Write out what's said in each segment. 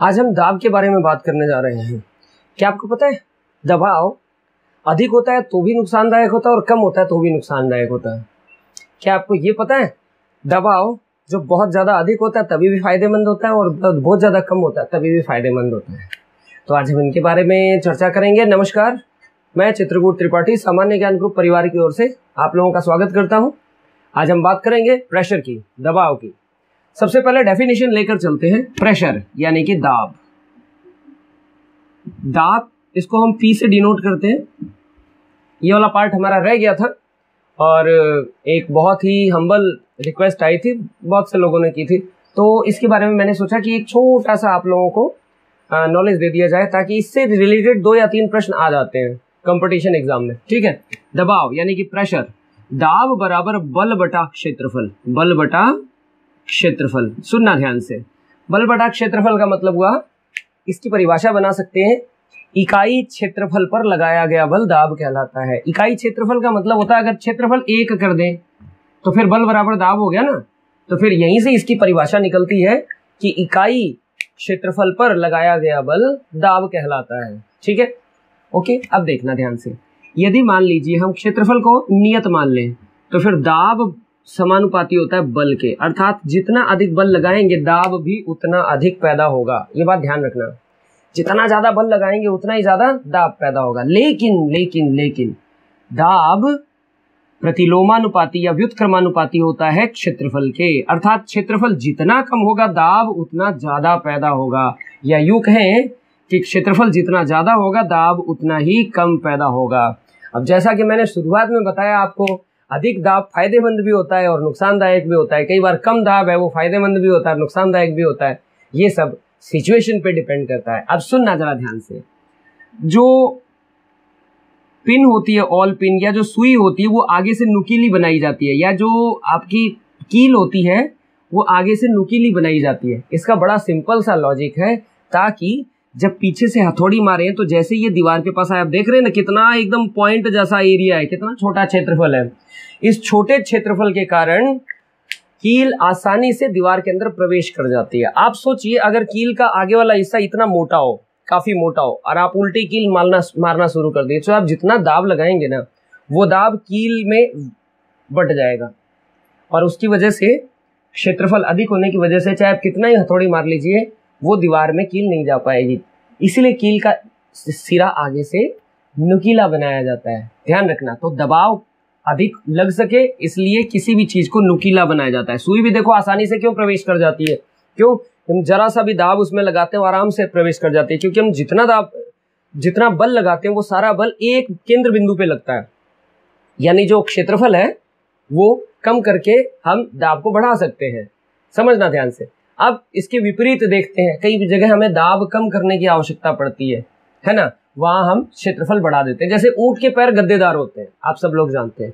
आज हम दाब के बारे में बात करने जा रहे हैं। क्या आपको पता है दबाव अधिक होता है तो भी नुकसानदायक होता है और कम होता है तो भी नुकसानदायक होता है। क्या आपको ये पता है दबाव जो बहुत ज़्यादा अधिक होता है तभी भी फायदेमंद होता है और बहुत ज़्यादा कम होता है तभी भी फायदेमंद होता है। तो आज हम इनके बारे में चर्चा करेंगे। नमस्कार, मैं चित्रकूट त्रिपाठी सामान्य ज्ञान ग्रुप परिवार की ओर से आप लोगों का स्वागत करता हूँ। आज हम बात करेंगे प्रेशर की, दबाव की। सबसे पहले डेफिनेशन लेकर चलते हैं। प्रेशर यानी कि दाब। दाब इसको हम पी से डिनोट करते हैं। ये वाला पार्ट हमारा रह गया था और एक बहुत ही हम्बल रिक्वेस्ट आई थी, बहुत से लोगों ने की थी, तो इसके बारे में मैंने सोचा कि एक छोटा सा आप लोगों को नॉलेज दे दिया जाए ताकि इससे रिलेटेड 2 या 3 प्रश्न आ जाते हैं कंपटीशन एग्जाम में। ठीक है, दबाव यानी कि प्रेशर। दाब बराबर बल बटा क्षेत्रफल। बल बटा क्षेत्रफल, सुनना ध्यान से। बल बटा क्षेत्रफल का मतलब हुआ, इसकी परिभाषा बना सकते हैं, इकाई क्षेत्रफल पर लगाया गया बल दाब कहलाता है। इकाई क्षेत्रफल का मतलब होता है अगर क्षेत्रफल 1 कर दें तो फिर बल बराबर दाब हो गया ना। तो फिर यहीं से इसकी परिभाषा निकलती है कि इकाई क्षेत्रफल पर लगाया गया बल दाब कहलाता है। ठीक है, ओके। अब देखना ध्यान से, यदि मान लीजिए हम क्षेत्रफल को नियत मान लें तो फिर दाब समानुपाती होता है बल के, अर्थात जितना अधिक बल लगाएंगे दाब भी उतना अधिक पैदा होगा। ये बात ध्यान रखना, जितना ज्यादा बल लगाएंगे उतना ही ज्यादा दाब पैदा होगा। लेकिन दाब प्रतिलोमानुपाती या व्युत्क्रमानुपाती होता है क्षेत्रफल के, अर्थात क्षेत्रफल जितना कम होगा दाब उतना ज्यादा पैदा होगा। या यूं कहें कि क्षेत्रफल जितना ज्यादा होगा दाब उतना ही कम पैदा होगा। अब जैसा कि मैंने शुरुआत में बताया आपको, अधिक दाब फायदेमंद भी होता है और नुकसानदायक भी होता है। कई बार कम दाब है वो फायदेमंद भी होता है, नुकसानदायक भी होता है। ये सब सिचुएशन पे डिपेंड करता है। अब सुनना जरा ध्यान से, जो पिन होती है, ऑल पिन या जो सुई होती है वो आगे से नुकीली बनाई जाती है, या जो आपकी कील होती है वो आगे से नुकीली बनाई जाती है। इसका बड़ा सिंपल सा लॉजिक है, ताकि जब पीछे से हथौड़ी मारे तो जैसे ये दीवार के पास आए, आप देख रहे हैं ना कितना एकदम पॉइंट जैसा एरिया है, कितना छोटा क्षेत्रफल है। इस छोटे क्षेत्रफल के कारण कील आसानी से दीवार के अंदर प्रवेश कर जाती है। आप सोचिए अगर कील का आगे वाला हिस्सा इतना मोटा हो, काफी मोटा हो, और आप उल्टी कील मारना शुरू कर दिए, तो आप जितना दाब लगाएंगे ना वो दाब कील में बट जाएगा और उसकी वजह से क्षेत्रफल अधिक होने की वजह से चाहे आप कितना ही हथौड़ी मार लीजिए वो दीवार में कील नहीं जा पाएगी। इसीलिए कील का सिरा आगे से नुकीला बनाया जाता है। ध्यान रखना, तो दबाव अधिक लग सके इसलिए किसी भी चीज को नुकीला बनाया जाता है। सुई भी देखो आसानी से क्यों प्रवेश कर जाती है, क्यों? हम जरा सा भी दाब उसमें लगाते हैं आराम से प्रवेश कर जाती है, क्योंकि हम जितना बल लगाते हैं वो सारा बल एक केंद्र बिंदु पे लगता है। यानी जो क्षेत्रफल है वो कम करके हम दाब को बढ़ा सकते हैं। समझना ध्यान से। अब इसके विपरीत देखते हैं, कई जगह हमें दाब कम करने की आवश्यकता पड़ती है ना, वहां हम क्षेत्रफल बढ़ा देते हैं। जैसे ऊंट के पैर गद्देदार होते हैं, आप सब लोग जानते हैं।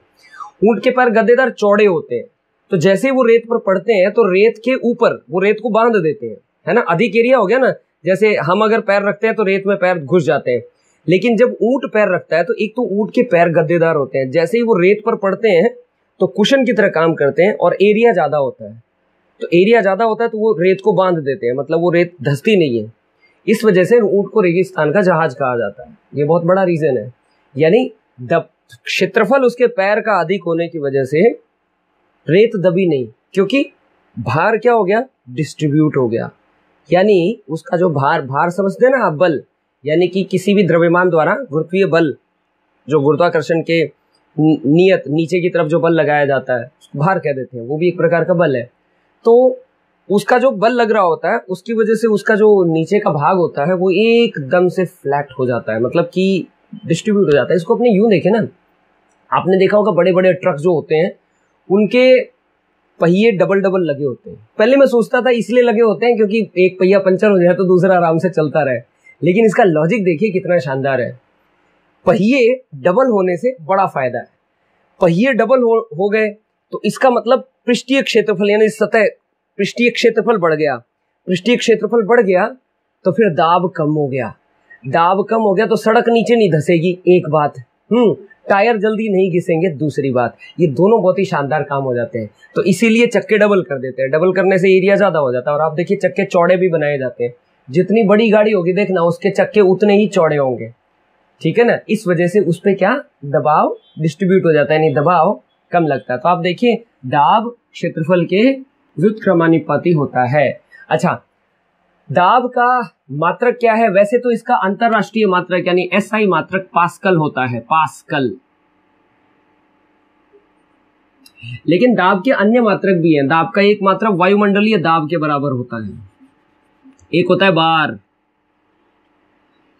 ऊंट के पैर गद्देदार चौड़े होते हैं, तो जैसे वो रेत पर पड़ते हैं तो रेत के ऊपर वो रेत को बांध देते हैं, है ना। अधिक एरिया हो गया ना, जैसे हम अगर पैर रखते हैं तो रेत में पैर घुस जाते हैं। लेकिन जब ऊंट पैर रखता है तो एक तो ऊंट के पैर गद्देदार होते हैं, जैसे ही वो रेत पर पड़ते हैं तो कुशन की तरह काम करते हैं और एरिया ज्यादा होता है। तो एरिया ज्यादा होता है तो वो रेत को बांध देते हैं, मतलब वो रेत धंसती नहीं है। इस वजह से ऊंट को रेगिस्तान का जहाज कहा जाता है। ये बहुत बड़ा रीजन है। यानी क्षेत्रफल उसके पैर का अधिक होने की वजह से रेत दबी नहीं, क्योंकि भार क्या हो गया, डिस्ट्रीब्यूट हो गया। यानी उसका जो भार समझते हैं ना आप, बल, यानी कि किसी भी द्रव्यमान द्वारा गुरुत्वीय बल, जो गुरुत्वाकर्षण के नियत नीचे की तरफ जो बल लगाया जाता है भार कह देते हैं, वो भी एक प्रकार का बल है। तो उसका जो बल लग रहा होता है उसकी वजह से उसका जो नीचे का भाग होता है वो एकदम से फ्लैट हो जाता है, मतलब कि डिस्ट्रीब्यूट हो जाता है। इसको अपने यूं देखें ना, आपने देखा होगा बड़े बड़े ट्रक जो होते हैं उनके पहिए डबल लगे होते हैं। पहले मैं सोचता था इसलिए लगे होते हैं क्योंकि एक पहिया पंचर हो जाए तो दूसरा आराम से चलता रहे, लेकिन इसका लॉजिक देखिए कितना शानदार है। पहिए डबल होने से बड़ा फायदा है। पहिए डबल हो गए तो इसका मतलब पृष्ठीय क्षेत्रफल यानी सतह पृष्ठीय क्षेत्रफल बढ़ गया। पृष्ठीय क्षेत्रफल बढ़ गया तो फिर दाब कम हो गया। दाब कम हो गया तो सड़क नीचे नहीं धंसेगी, एक बात। टायर जल्दी नहीं घिसेंगे, दूसरी बात। ये दोनों बहुत ही शानदार काम हो जाते हैं। तो इसीलिए चक्के डबल कर देते हैं। डबल करने से एरिया ज्यादा हो जाता है। और आप देखिए चक्के चौड़े भी बनाए जाते हैं। जितनी बड़ी गाड़ी होगी देखना उसके चक्के उतने ही चौड़े होंगे, ठीक है ना। इस वजह से उस पर क्या दबाव डिस्ट्रीब्यूट हो जाता है, यानी दबाव कम लगता है। तो आप देखिए दाब क्षेत्रफल के व्युत्क्रमानुपाती होता है। अच्छा, दाब का मात्रक क्या है? वैसे तो इसका अंतरराष्ट्रीय मात्रक यानी एसआई मात्रक पास्कल होता है, पास्कल। लेकिन दाब के अन्य मात्रक भी हैं। दाब का एक मात्रक वायुमंडलीय दाब के बराबर होता है, एक होता है बार,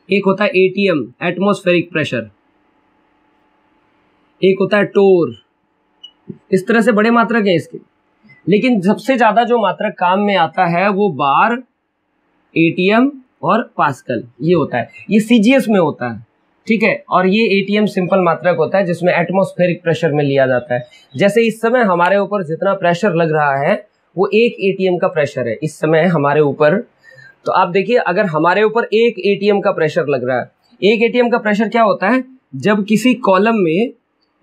एक होता है एटीएम एटमॉस्फेरिक प्रेशर, एक होता है टोर। इस तरह से बड़े मात्रक है इसके। लेकिन सबसे ज्यादा जो मात्रक काम में आता है वो बार, एटीएम और पास्कल, ये होता है। ये सीजीएस में होता है, ठीक है। और ये एटीएम सिंपल मात्रक होता है जिसमें एटमॉस्फेरिक प्रेशर में लिया जाता है। जैसे इस समय हमारे ऊपर जितना प्रेशर लग रहा है वो एक एटीएम का प्रेशर है इस समय हमारे ऊपर। तो आप देखिए अगर हमारे ऊपर एक एटीएम का प्रेशर लग रहा है, एक एटीएम का प्रेशर क्या होता है? जब किसी कॉलम में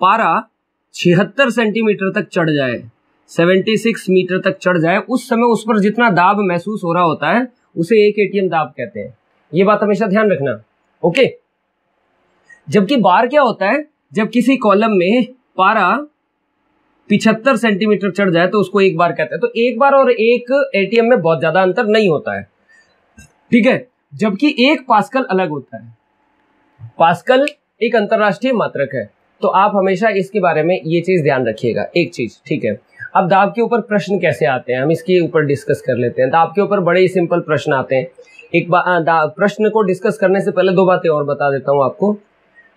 पारा 76 सेंटीमीटर तक चढ़ जाए, 76 मीटर तक चढ़ जाए, उस समय उस पर जितना दाब महसूस हो रहा होता है उसे एक एटीएम दाब कहते हैं। ये बात हमेशा ध्यान रखना, ओके। जबकि बार क्या होता है? जब किसी कॉलम में पारा 75 सेंटीमीटर चढ़ जाए तो उसको एक बार कहते हैं। तो एक बार और एक एटीएम में बहुत ज्यादा अंतर नहीं होता है, ठीक है। जबकि एक पास्कल अलग होता है। पास्कल एक अंतरराष्ट्रीय मात्रक है, तो आप हमेशा इसके बारे में ये चीज ध्यान रखिएगा, एक चीज, ठीक है। अब दाब के ऊपर प्रश्न कैसे आते हैं हम इसके ऊपर डिस्कस कर लेते हैं। दाब के ऊपर बड़े ही सिंपल प्रश्न आते हैं। एक प्रश्न को डिस्कस करने से पहले दो बातें और बता देता हूं आपको।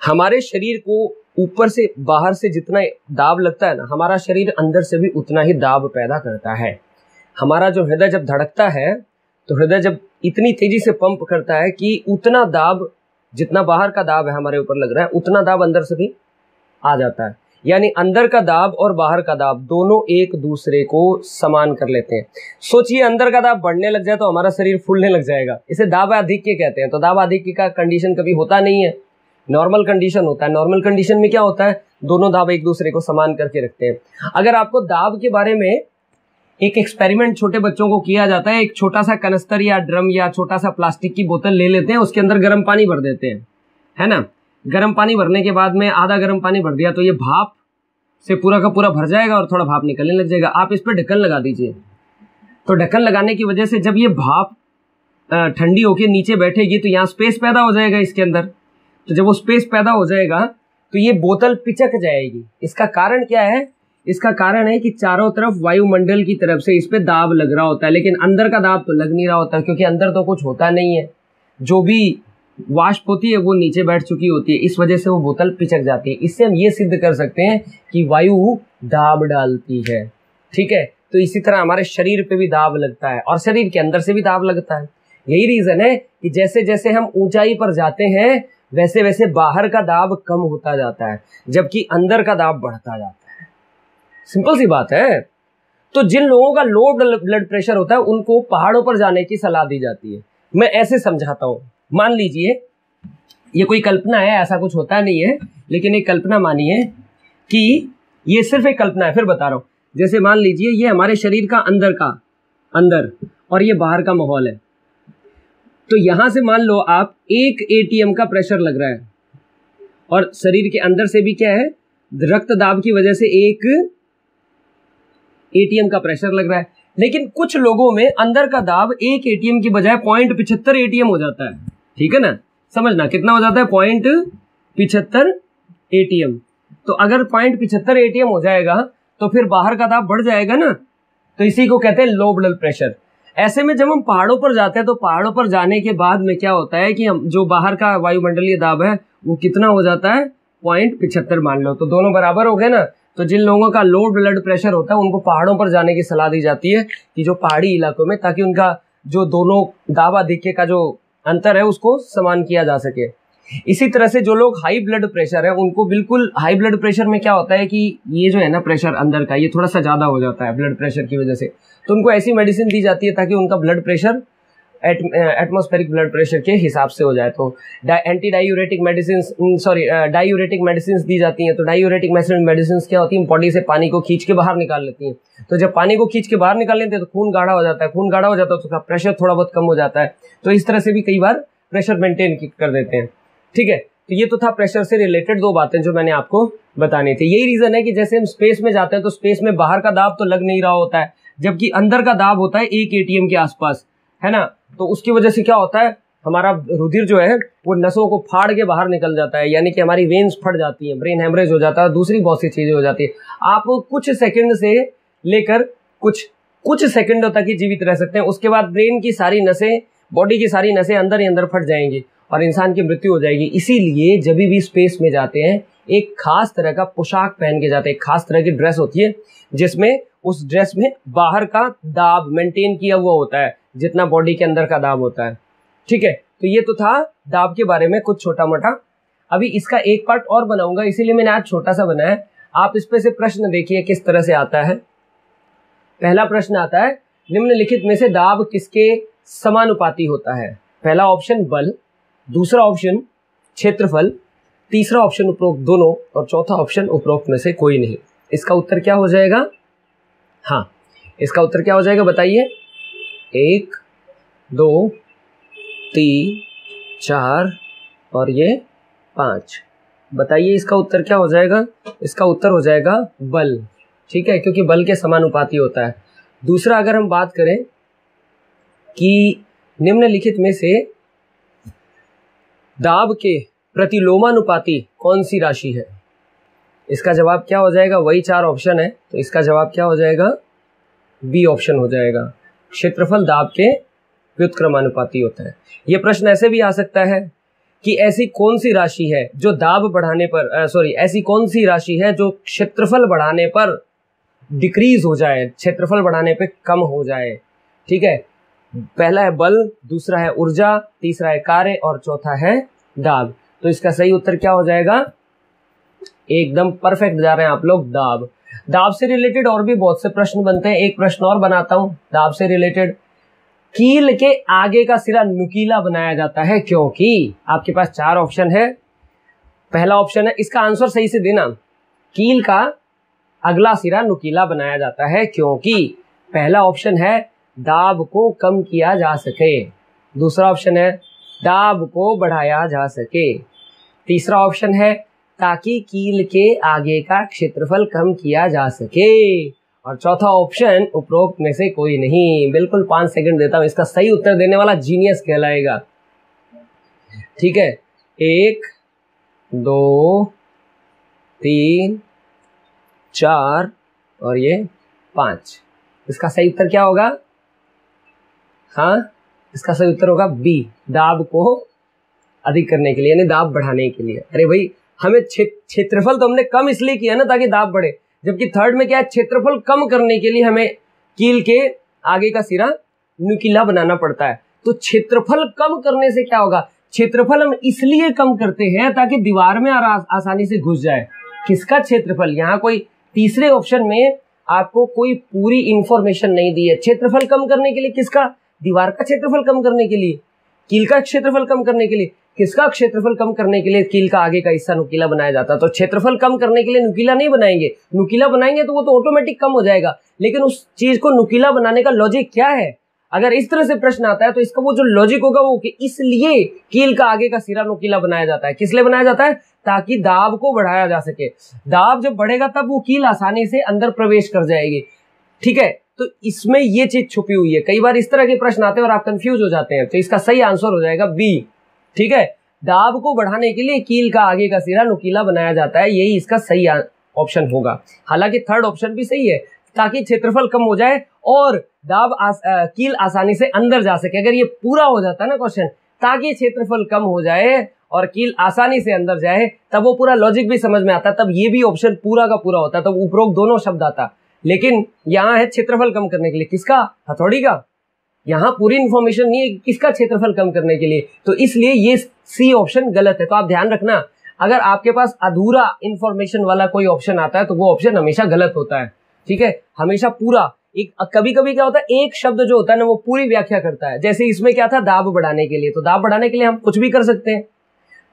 हमारे शरीर को ऊपर से बाहर से जितना दाब लगता है ना, हमारा शरीर अंदर से भी उतना ही दाब पैदा करता है। हमारा जो हृदय जब धड़कता है तो हृदय जब इतनी तेजी से पंप करता है कि उतना दाब, जितना बाहर का दाब है हमारे ऊपर लग रहा है, उतना दाब अंदर से भी आ जाता है। यानी अंदर का दाब और बाहर का दाब दोनों एक दूसरे को समान कर लेते हैं। सोचिए अंदर का दाब बढ़ने लग जाए तो हमारा शरीर फूलने लग जाएगा, इसे दाब आधिक्य कहते हैं। तो दाब आधिक्य का कंडीशन कभी होता नहीं है, नॉर्मल कंडीशन होता है। नॉर्मल कंडीशन में क्या होता है? दोनों दाब एक दूसरे को समान करके रखते हैं। अगर आपको दाब के बारे में एक एक्सपेरिमेंट छोटे बच्चों को किया जाता है, एक छोटा सा कनस्तर या ड्रम या छोटा सा प्लास्टिक की बोतल ले लेते हैं, उसके अंदर गर्म पानी भर देते हैं, है ना। गर्म पानी भरने के बाद में आधा गर्म पानी भर दिया तो ये भाप से पूरा का पूरा भर जाएगा और थोड़ा भाप निकलने लग जाएगा। आप इस पर ढक्कन लगा दीजिए, तो ढक्कन लगाने की वजह से जब ये भाप ठंडी होकर नीचे बैठेगी तो यहाँ स्पेस पैदा हो जाएगा इसके अंदर। तो जब वो स्पेस पैदा हो जाएगा तो ये बोतल पिचक जाएगी। इसका कारण क्या है? इसका कारण है कि चारों तरफ वायुमंडल की तरफ से इस पे दाब लग रहा होता है, लेकिन अंदर का दाब तो लग नहीं रहा होता, क्योंकि अंदर तो कुछ होता नहीं है। जो भी वाष्प होती है वो नीचे बैठ चुकी होती है, इस वजह से वो बोतल पिचक जाती है। इससे हम ये सिद्ध कर सकते हैं कि वायु दाब डालती है, ठीक है। तो इसी तरह हमारे शरीर पे भी दाब लगता है और शरीर के अंदर से भी दाब लगता है। यही रीजन है कि जैसे जैसे हम ऊंचाई पर जाते हैं वैसे वैसे बाहर का दाब कम होता जाता है, जबकि अंदर का दाब बढ़ता जाता है। सिंपल सी बात है। तो जिन लोगों का लो ब्लड प्रेशर होता है उनको पहाड़ों पर जाने की सलाह दी जाती है। मैं ऐसे समझाता हूं, मान लीजिए ये कोई कल्पना है, ऐसा कुछ होता नहीं है, लेकिन एक कल्पना मानिए कि ये सिर्फ एक कल्पना है, फिर बता रहा हूं। जैसे मान लीजिए ये हमारे शरीर का अंदर और ये बाहर का माहौल है। तो यहां से मान लो आप एक एटीएम का प्रेशर लग रहा है और शरीर के अंदर से भी क्या है, रक्त दाब की वजह से एक एटीएम का प्रेशर लग रहा है। लेकिन कुछ लोगों में अंदर का दाब एक एटीएम की बजाय 0.75 एटीएम हो जाता है, ठीक है ना। समझना कितना हो जाता है, 0.75 एटीएम। तो अगर 0.75 एटीएम हो जाएगा तो फिर बाहर का दाब बढ़ जाएगा ना, तो इसी को कहते हैं लो ब्लड प्रेशर। ऐसे में जब हम पहाड़ों पर जाते हैं तो पहाड़ों पर जाने के बाद में क्या होता है कि हम जो बाहर का वायुमंडलीय दाब है वो कितना हो जाता है, 0.75 मान लो, तो दोनों बराबर हो गए ना। तो जिन लोगों का लो ब्लड प्रेशर होता है उनको पहाड़ों पर जाने की सलाह दी जाती है कि जो पहाड़ी इलाकों में, ताकि उनका जो दोनों दाब आधिक्य का जो अंतर है उसको समान किया जा सके। इसी तरह से जो लोग हाई ब्लड प्रेशर है उनको बिल्कुल, हाई ब्लड प्रेशर में क्या होता है कि ये जो है ना प्रेशर अंदर का ये थोड़ा सा ज्यादा हो जाता है ब्लड प्रेशर की वजह से, तो उनको ऐसी मेडिसिन दी जाती है ताकि उनका blood pressure atmospheric blood pressure के हिसाब से हो जाए। तो anti diuretic medicine diuretic medicine दी जाती हैं। तो डायूरेटिक मेडिसिन क्या होती हैं, बॉडी से पानी को खींच के बाहर निकाल लेती हैं। तो जब पानी को खींच के बाहर निकाल लेते हैं तो खून गाढ़ा हो जाता है, खून गाढ़ा हो जाता है तो उसका प्रेशर थोड़ा बहुत कम हो जाता है। तो इस तरह से भी कई बार प्रेशर मेंटेन कर देते हैं। ठीक है, तो ये तो था प्रेशर से रिलेटेड दो बातें जो मैंने आपको बतानी थी। यही रीजन है कि जैसे हम स्पेस में जाते हैं तो स्पेस में बाहर का दाब तो लग नहीं रहा होता है, जबकि अंदर का दाब होता है 1 ATM के आसपास, है ना। तो उसकी वजह से क्या होता है, हमारा रुधिर जो है वो नसों को फाड़ के बाहर निकल जाता है, यानी कि हमारी वेन्स फट जाती हैं, ब्रेन हेमरेज हो जाता है, दूसरी बहुत सी चीजें हो जाती है। आप कुछ सेकंड से लेकर कुछ सेकंडों तक ही जीवित रह सकते हैं, उसके बाद ब्रेन की सारी नसें, बॉडी की सारी नसें अंदर ही अंदर फट जाएंगी और इंसान की मृत्यु हो जाएगी। इसीलिए जब भी स्पेस में जाते हैं एक खास तरह का पोशाक पहन के जाते हैं, एक खास तरह की ड्रेस होती है जिसमें उस ड्रेस में बाहर का दाब मेंटेन किया हुआ होता है जितना बॉडी के अंदर का दाब होता है। ठीक है, तो ये तो था दाब के बारे में कुछ छोटा मोटा। अभी इसका एक पार्ट और बनाऊंगा, इसीलिए मैंने आज छोटा सा बनाया है। आप इस पे से प्रश्न देखिए किस तरह से आता है। पहला प्रश्न आता है, निम्नलिखित में से दाब किसके समानुपाती होता है। पहला ऑप्शन बल, दूसरा ऑप्शन क्षेत्रफल, तीसरा ऑप्शन उपरोक्त दोनों और चौथा ऑप्शन उपरोक्त में से कोई नहीं। इसका उत्तर क्या हो जाएगा? हाँ, इसका उत्तर क्या हो जाएगा बताइए? 1 2 3 4 और ये 5। बताइए इसका उत्तर क्या हो जाएगा? इसका उत्तर हो जाएगा बल। ठीक है, क्योंकि बल के समानुपाती होता है। दूसरा, अगर हम बात करें कि निम्नलिखित में से दाब के प्रतिलोमानुपाती कौन सी राशि है, इसका जवाब क्या हो जाएगा? वही 4 ऑप्शन है, तो इसका जवाब क्या हो जाएगा? बी ऑप्शन हो जाएगा। क्षेत्रफल दाब के व्युत्क्रमानुपाती होता है। यह प्रश्न ऐसे भी आ सकता है कि ऐसी कौन सी राशि है जो दाब बढ़ाने पर ऐसी कौन सी राशि है जो क्षेत्रफल बढ़ाने पर डिक्रीज हो जाए, क्षेत्रफल बढ़ाने पे कम हो जाए। ठीक है, पहला है बल, दूसरा है ऊर्जा, तीसरा है कार्य और चौथा है दाब। तो इसका सही उत्तर क्या हो जाएगा? एकदम परफेक्ट जा रहे हैं आप लोग, दाब। दाब से रिलेटेड और भी बहुत से प्रश्न बनते हैं। एक प्रश्न और बनाता हूं दाब से रिलेटेड। कील के आगे का सिरा नुकीला बनाया जाता है क्योंकि आपके पास 4 ऑप्शन है। पहला ऑप्शन है, इसका आंसर सही से देना, कील का अगला सिरा नुकीला बनाया जाता है क्योंकि पहला ऑप्शन है दाब को कम किया जा सके, दूसरा ऑप्शन है दाब को बढ़ाया जा सके, तीसरा ऑप्शन है ताकि कील के आगे का क्षेत्रफल कम किया जा सके, और चौथा ऑप्शन उपरोक्त में से कोई नहीं। बिल्कुल 5 सेकंड देता हूं, इसका सही उत्तर देने वाला जीनियस कहलाएगा। ठीक है, 1 2 3 4 और ये 5। इसका सही उत्तर क्या होगा? हाँ, इसका सही उत्तर होगा बी, दाब को अधिक करने के लिए, यानी दाब बढ़ाने के लिए। अरे भाई, हमें क्षेत्रफल तो हमने कम इसलिए किया ना ताकि दाब बढ़े, जबकि थर्ड में क्या है, क्षेत्रफल कम करने के लिए हमें कील के आगे का सिरा नुकीला बनाना पड़ता है। तो क्षेत्रफल कम करने से क्या होगा? क्षेत्रफल हम इसलिए कम करते हैं ताकि दीवार में आसानी से घुस जाए। किसका क्षेत्रफल? यहाँ कोई तीसरे ऑप्शन में आपको कोई पूरी इंफॉर्मेशन नहीं दी है। क्षेत्रफल कम करने के लिए किसका? दीवार का क्षेत्रफल कम करने के लिए, कील का क्षेत्रफल कम करने के लिए। किसका क्षेत्रफल कम करने के लिए कील का आगे का हिस्सा नुकीला बनाया जाता है। तो क्षेत्रफल कम करने के लिए नुकीला नहीं बनाएंगे, नुकीला बनाएंगे तो वो तो ऑटोमेटिक कम हो जाएगा। लेकिन उस चीज को नुकीला बनाने का लॉजिक क्या है? अगर इस तरह से प्रश्न आता है तो इसका वो जो लॉजिक होगा वो कि इसलिए कील का आगे का सिरा नुकीला बनाया जाता है। किस लिए बनाया जाता है? ताकि दाब को बढ़ाया जा सके। दाब जब बढ़ेगा तब वो कील आसानी से अंदर प्रवेश कर जाएगी। ठीक है, तो इसमें ये चीज छुपी हुई है। कई बार इस तरह के प्रश्न आते हैं और आप कंफ्यूज हो जाते हैं, तो इसका सही आंसर हो जाएगा बी। ठीक है, दाब को बढ़ाने के लिए कील का आगे का सिरा नुकीला बनाया जाता है, यही इसका सही ऑप्शन होगा। हालांकि थर्ड ऑप्शन भी सही है, ताकि क्षेत्रफल कम हो जाए और दाब कील आसानी से अंदर जा सके। अगर ये पूरा हो जाता है ना क्वेश्चन, ताकि क्षेत्रफल कम हो जाए और कील आसानी से अंदर जाए, तब वो पूरा लॉजिक भी समझ में आता, तब ये भी ऑप्शन पूरा का पूरा होता, तब उपरोक्त दोनों शब्द आता। लेकिन यहाँ है क्षेत्रफल कम करने के लिए, किसका? हथौड़ी का। यहाँ पूरी इंफॉर्मेशन नहीं है किसका क्षेत्रफल कम करने के लिए, तो इसलिए ये सी ऑप्शन गलत है। तो आप ध्यान रखना, अगर आपके पास अधूरा इंफॉर्मेशन वाला कोई ऑप्शन आता है तो वो ऑप्शन हमेशा गलत होता है। ठीक है, हमेशा पूरा कभी कभी क्या होता है, एक शब्द जो होता है ना वो पूरी व्याख्या करता है। जैसे इसमें क्या था, दाब बढ़ाने के लिए, तो दाब बढ़ाने के लिए हम कुछ भी कर सकते हैं।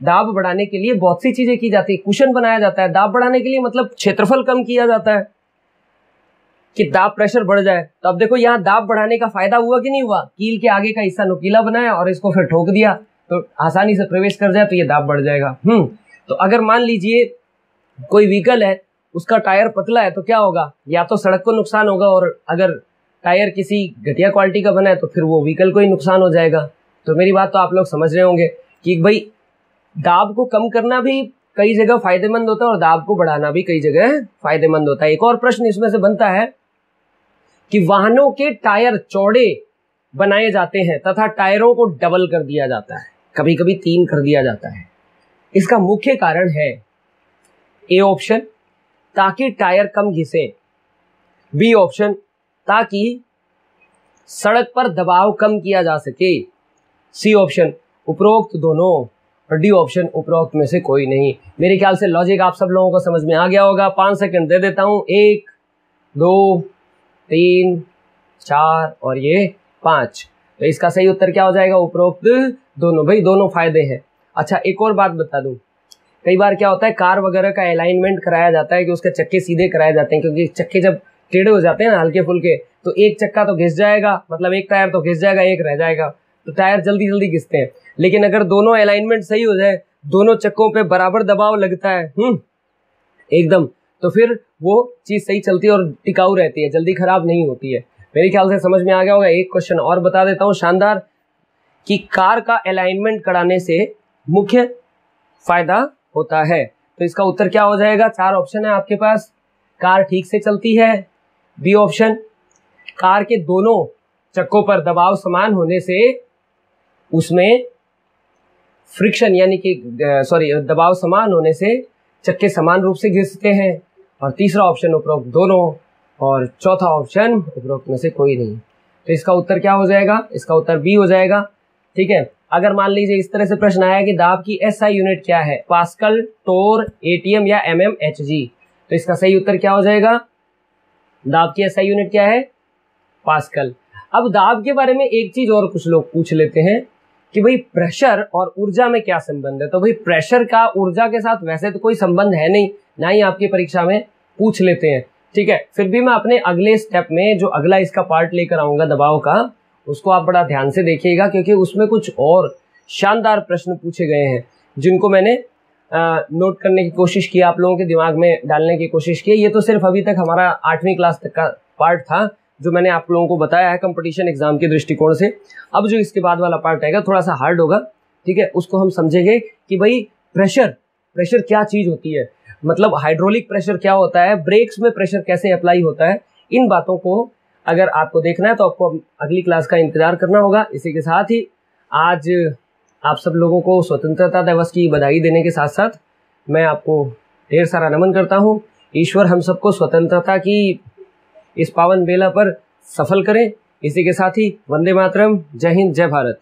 दाब बढ़ाने के लिए बहुत सी चीजें की जाती है, कुशन बनाया जाता है। दाब बढ़ाने के लिए मतलब क्षेत्रफल कम किया जाता है कि दाब प्रेशर बढ़ जाए। तो अब देखो यहाँ दाब बढ़ाने का फायदा हुआ कि नहीं हुआ, कील के आगे का हिस्सा नुकीला बनाया और इसको फिर ठोक दिया तो आसानी से प्रवेश कर जाए, तो ये दाब बढ़ जाएगा। तो अगर मान लीजिए कोई व्हीकल है, उसका टायर पतला है, तो क्या होगा, या तो सड़क को नुकसान होगा, और अगर टायर किसी घटिया क्वालिटी का बना है तो फिर वो व्हीकल को ही नुकसान हो जाएगा। तो मेरी बात तो आप लोग समझ रहे होंगे कि भाई दाब को कम करना भी कई जगह फायदेमंद होता है और दाब को बढ़ाना भी कई जगह फायदेमंद होता है। एक और प्रश्न इसमें से बनता है कि वाहनों के टायर चौड़े बनाए जाते हैं तथा टायरों को डबल कर दिया जाता है, कभी कभी 3 कर दिया जाता है। इसका मुख्य कारण है ए ऑप्शन, ताकि टायर कम घिसे, बी ऑप्शन, ताकि सड़क पर दबाव कम किया जा सके, सी ऑप्शन, उपरोक्त दोनों, और डी ऑप्शन, उपरोक्त में से कोई नहीं। मेरे ख्याल से लॉजिक आप सब लोगों को समझ में आ गया होगा। 5 सेकंड दे देता हूं, 1 2 3 4 और ये 5। तो इसका सही उत्तर क्या हो जाएगा, उपरोक्त दोनों। भाई दोनों फायदे हैं। अच्छा एक और बात बता दूं, कई बार क्या होता है, कार वगैरह का अलाइनमेंट कराया जाता है कि उसके चक्के सीधे कराए जाते हैं, क्योंकि चक्के जब टेढ़े हो जाते हैं ना हल्के फुल्के, तो एक चक्का तो घिस जाएगा, मतलब एक टायर तो घिस जाएगा, एक रह जाएगा, तो टायर जल्दी जल्दी घिसते हैं। लेकिन अगर दोनों अलाइनमेंट सही हो जाए, दोनों चक्कों पे बराबर दबाव लगता है एकदम, तो फिर वो चीज सही चलती है और टिकाऊ रहती है, जल्दी खराब नहीं होती है। मेरे ख्याल से समझ में आ गया होगा। एक क्वेश्चन और बता देता हूँ शानदार, कि कार का अलाइनमेंट कराने से मुख्य फायदा होता है। तो इसका उत्तर क्या हो जाएगा, 4 ऑप्शन है आपके पास। कार ठीक से चलती है, बी ऑप्शन, कार के दोनों चक्कों पर दबाव समान होने से उसमें फ्रिक्शन यानी कि दबाव समान होने से चक्के समान रूप से घिसते हैं, और तीसरा ऑप्शन उपरोक्त दोनों, और चौथा ऑप्शन उपरोक्त में से कोई नहीं। तो इसका उत्तर क्या हो जाएगा, इसका उत्तर बी हो जाएगा। ठीक है, अगर मान लीजिए इस तरह से प्रश्न आया कि दाब की एसआई यूनिट क्या है, पास्कल, टोर, एटीएम या एमएम, एचजी, तो इसका सही उत्तर क्या हो जाएगा, दाब की एसआई यूनिट क्या है, पास्कल। अब दाब के बारे में एक चीज और कुछ लोग पूछ लेते हैं कि भाई प्रेशर और ऊर्जा में क्या संबंध है। तो भाई प्रेशर का ऊर्जा के साथ वैसे तो कोई संबंध है नहीं, ना ही आपकी परीक्षा में पूछ लेते हैं। ठीक है, फिर भी मैं अपने अगले स्टेप में जो अगला इसका पार्ट लेकर आऊंगा दबाव का, उसको आप बड़ा ध्यान से देखिएगा, क्योंकि उसमें कुछ और शानदार प्रश्न पूछे गए हैं जिनको मैंने नोट करने की कोशिश की, आप लोगों के दिमाग में डालने की कोशिश की। ये तो सिर्फ अभी तक हमारा 8वीं क्लास तक का पार्ट था जो मैंने आप लोगों को बताया है कंपटीशन एग्जाम के दृष्टिकोण से। अब जो इसके बाद वाला पार्ट आएगा थोड़ा सा हार्ड होगा। ठीक है, उसको हम समझेंगे कि भाई प्रेशर क्या चीज होती है, मतलब हाइड्रोलिक प्रेशर क्या होता है, ब्रेक्स में प्रेशर कैसे अप्लाई होता है। इन बातों को अगर आपको देखना है तो आपको अगली क्लास का इंतजार करना होगा। इसी के साथ ही आज आप सब लोगों को स्वतंत्रता दिवस की बधाई देने के साथ साथ मैं आपको ढेर सारा नमन करता हूँ। ईश्वर हम सबको स्वतंत्रता की इस पावन बेला पर सफल करें। इसी के साथ ही वंदे मातरम, जय हिंद, जय भारत।